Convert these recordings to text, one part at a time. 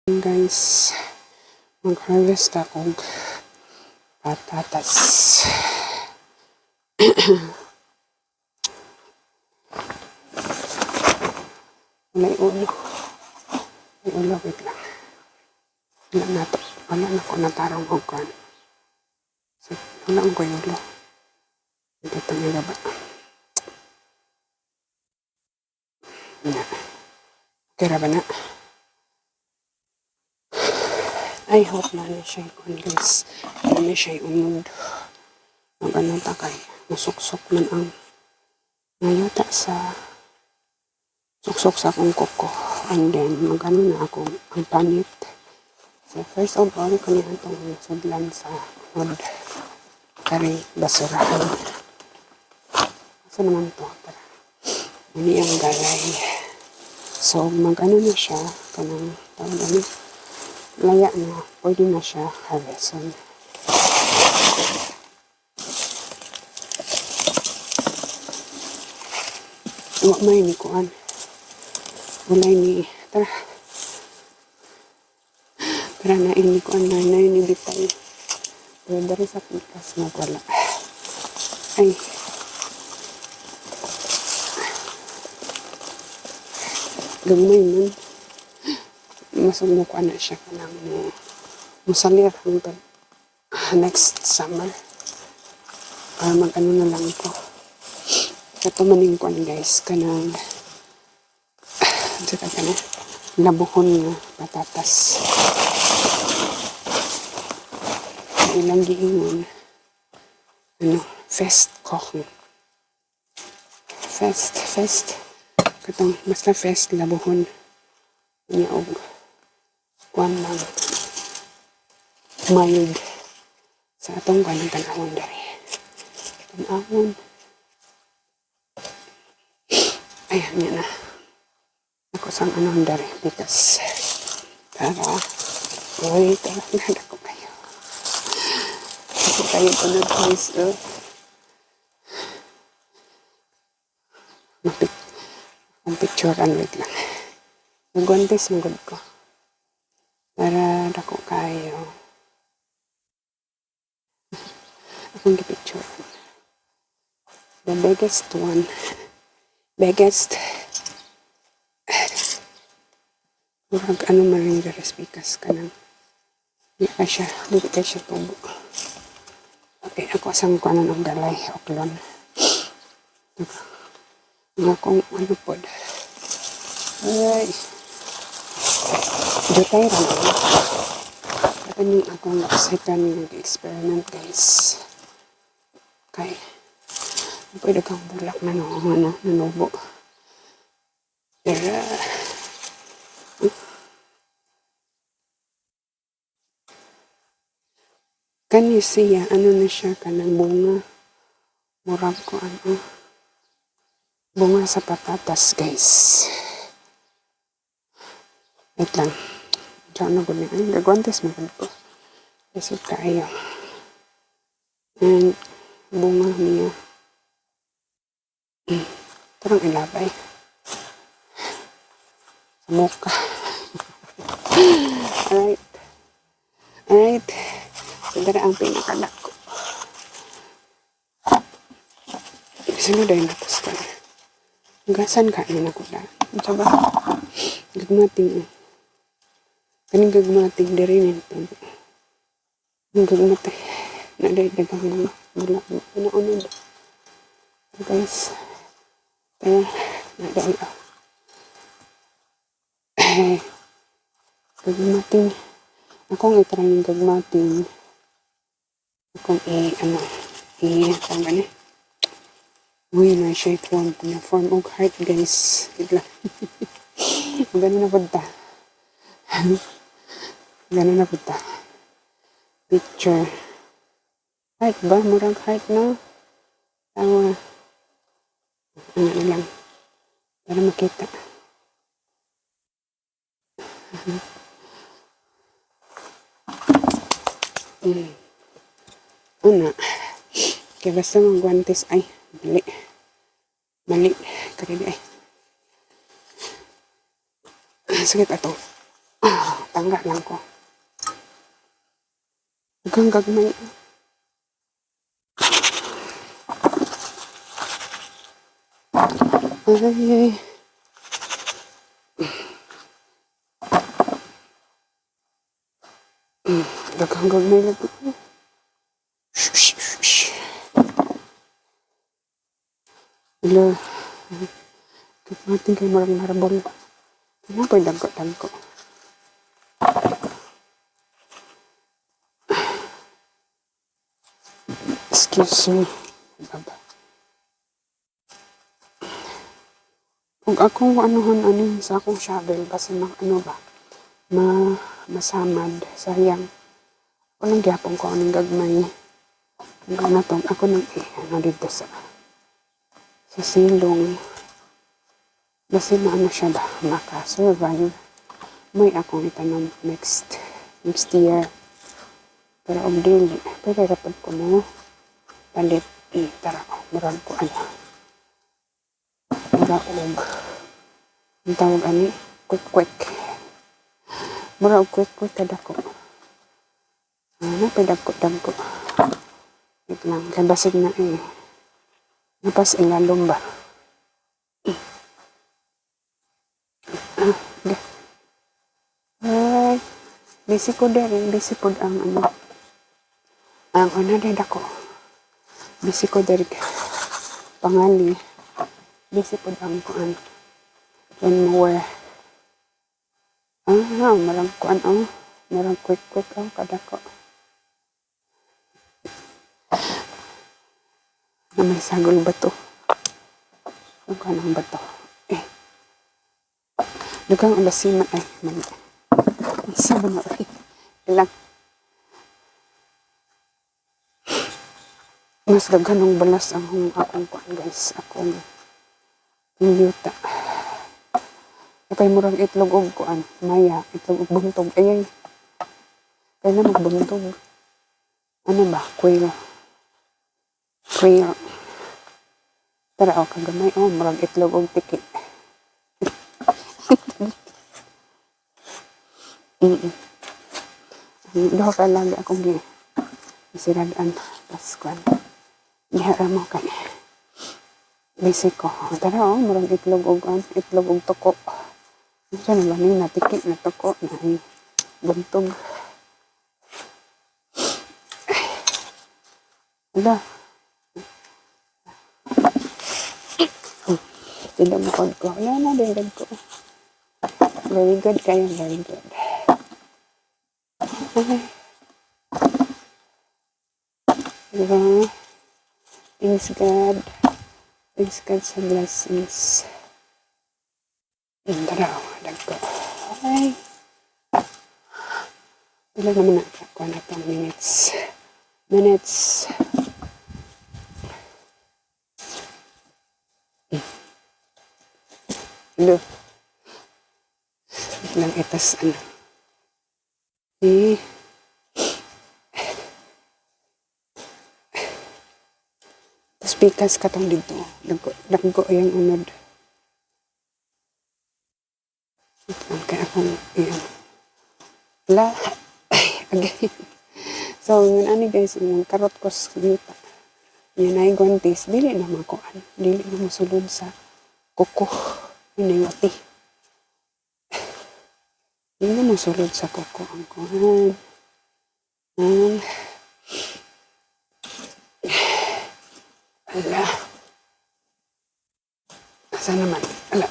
Guys, mag-harvest ako patatas. May ulo. May ulo, wait lang. Wala na ko natarong hugkan. So, wala ko yung ulo. Dito nila ba? Na. Kira ba na? I hope na siya yung guys. Na siya yung unod. Mag-ano takay. Masuksok man ang ngayota sa suksok sa akong kuko. And then, mag-ano na ako ang panit. So, first of all, kanihan itong sudlan sa wood. Kari basurahan. Asa naman ito? Muni ang galay. So, mag-ano na siya. Kanang tawag ano. Laya na. Pwede na siya harveston. Huwag may ni kuan. Walay ni. Tara. Tara na ini kuan na ni bitay. Pero dari sa pikas na wala. Ay. Gamay man. Masumukuha na siya kanang musalir hanggang next summer. Para mag-ano na lang ko. Ito maning kuan guys. Kanang saka ka na. Labuhon na patatas. Ilang giingon. Fest cooking. Fest. Katong basta fest labuhon. Niya og kuan lang mild sa atong kanang tanawon dari. Tanawon. Ayan niya na. Ako sang anong dari because tara. Uy, tara na ko kayo. Ako kayo tunod guys. Ang picturean wait lang. Nagwantes magod ko. Para dako kayo. Akong gipicture. The biggest one. Biggest. Murag ano maring respikas ka nang. Di ka siya tubo. Okay, ako asang ko ano ng galay. Oklon. Nga kong ano po. Ay. Jutay rin ako. Ito yung akong second experiment guys. Okay. Pwede kang bulak na nanubo. Pero, kani siya, ano na siya, kanang bunga. Murag ko ano. Bunga sa patatas guys. Wait lang. Diyan na gud ni. Ay, gagwantes mo ko. Isip tayo. And bunga niya. Parang ilabay. Sa muka. Alright. So, dara ang pinakadak ko. Sino dahil natas ka na? Gasan ka na ako na. Saba. Gagmating. Kaning gagmating dari nito. Ang gagmatay. Nadagdagang mga bulak. Ano-ano. So guys. Kaya, nadala. Gagmating. Akong itry yung gagmating. Akong tama na. Uy, na siya form of heart guys. Bigla. Ganun na punta. Ganun na punta. Picture. Heart ba? Murang heart na. Tawa. Ano na lang. Para makita. Una. Kaya basta magwantes ay. Mali. Karili ay. Sakit ato. Tangga lang ko. Hanggang gagmay. Ay. Hanggang gagmay lagi. Wala. Natin kayo marang marabol. Ano pa yung dagko-dagko? Excuse me. Baba. Kung akong anuhan sa akong shovel, basta ano ba, masamad, sayang. Walang gyapon ko anong gagmay. Hanggang na to, ako nang dito sa silong. Basta maano siya ba, maka-survive. May akong itanong next year. Pero og dili, pwede rapod ko mo. Palit, tara, murag ko murag og, ang tawag quick. Murag quick kada ko. Dagko. Wait lang, kaya basig na napas ilalom ba? Ay, busy po ang din ako. Busy ko din pangali. Busy po ang kuan. When more. Marang kuan marang quick kada ko. Na may sagol ba to? Ang kanang ba to? Dugang alasima ay mali. Isa ba na rin? Ilang. Mas daganong balas ang akong kuan guys. Akong yuta. Kaya murang itlog og kuan. Maya, itlog og buntog. Ay. Kaya na magbuntog. Ano ba? Quail. Tara kagamay. Murang itlog og tiki. Doha ka lagi akong isiradan Paskuan. Gihara mo kay basic ko. Tara murang itlog og toko. Diyan na lang natiki na toko na buntog. Wala. Tidak mo ko. Wala na din ko. Very good kayo, very good. Okay. Diba? Thanks God. Thanks God sa blessings. Tara, dagko. Okay. Wala naman ako na itong minutes. Hello. Lang itas tas pikas katong dito dagko yung unod kaya akong again so yun guys yung karot ko dito yun ay guantes dili na makuan dili na masulod sa kuko inayoti hindi mo sulod sa kuko ang kuhan. Ala. Asa naman? Ala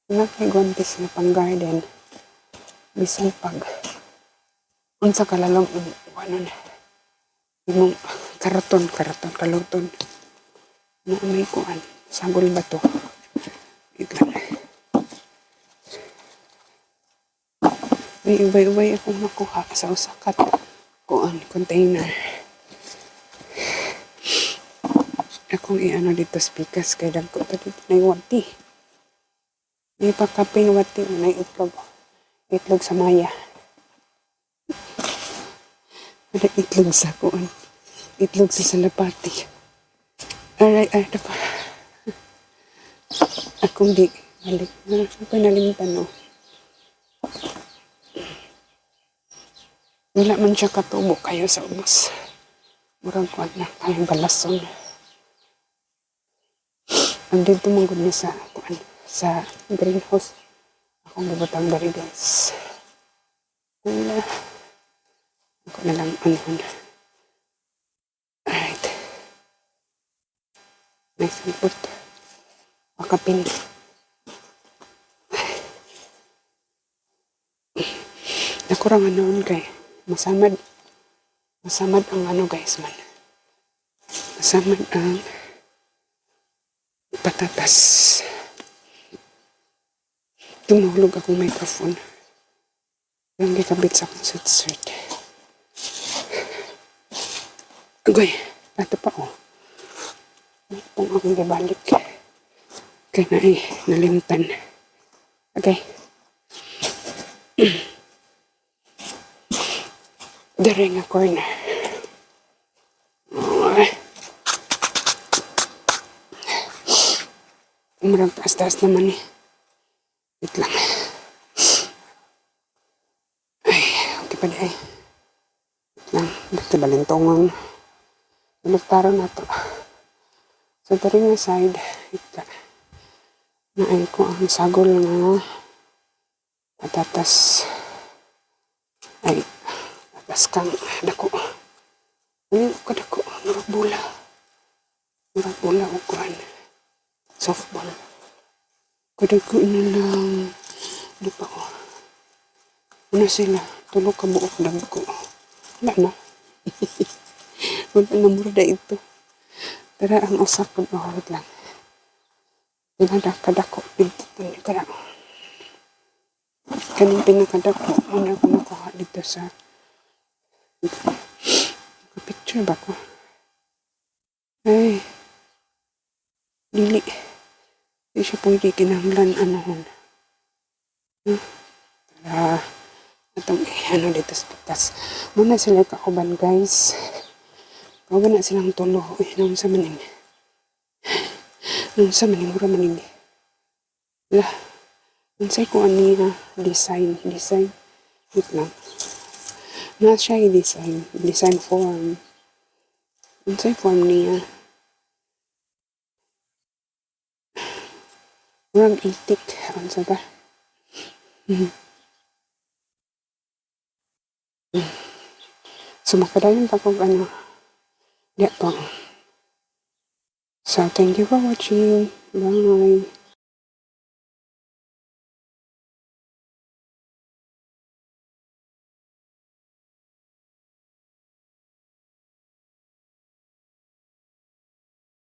na. Kay guantes na pang garden. Bisan pag unsa kalalong imong karaton kaluton. Na may kuan. Sagol ba to? Ito lang. May ubay akong makuha sa usakat container. Akong dito spikas kay dagko ta dito na wati. May pakaping wati na itlog sa maya. Ada itlog sa kuan. Itlog sa salapati. Aray pa. Akong di Balik na. Huwag ka nalimtan, no? Wala man siya katubo kayo sa ubos. Murag kuwan na kayong balason. Ang dito mong gud sa kuwan sa greenhouse. Akong gibutang dari guys. Wala. Ako na lang ano. Alright. May sampot. Pakapin. Nakurangan noon kay masamad ang ano guys man. Masamad ang patatas. Tumulog akong microphone. Yung gikabit sa akong sweatshirt. Agoy, ato pa oh. Itong akong gibalik. Kaya na nalimtan. Okay. Dari nga corner. Umarang taas-taas naman eh. Wait lang. Ay, okay pa di ay. Wait lang. Dito balintongan. Iluktaro na to. So, dari nga side. Ito. Naay ko ang sagol nga patatas. Ay, patatas kang dako. Ano ka dako? Murag bula. Murag bula o kuhan. Softball. Kadako na lang. Ano pa ko? Ano sila? Tulog ka buok dagko. Wala na. Wala na murada ito. Tara ang usak ko. Oh, wait lang. Pinadakadako. Pinadakadako. Kanang pinakadako. Ano ko nakuha dito sa picture ba ko? Ay. Dili. Hindi siya pwede kinahanglan anohon. Tara. Atong ano dito sa pitas. Muna sila kauban guys. Kauban na silang tulo. Uy, nung sa maning. Nung sa maning. Mura maning. Lah. Nansay ko ani design. Wait lang. Na siya i-design. Design form. Nansay form niya. Murag itik. Ano sa ba? So, makadayon pa kung ano. Diya to. So, thank you for watching. Bye.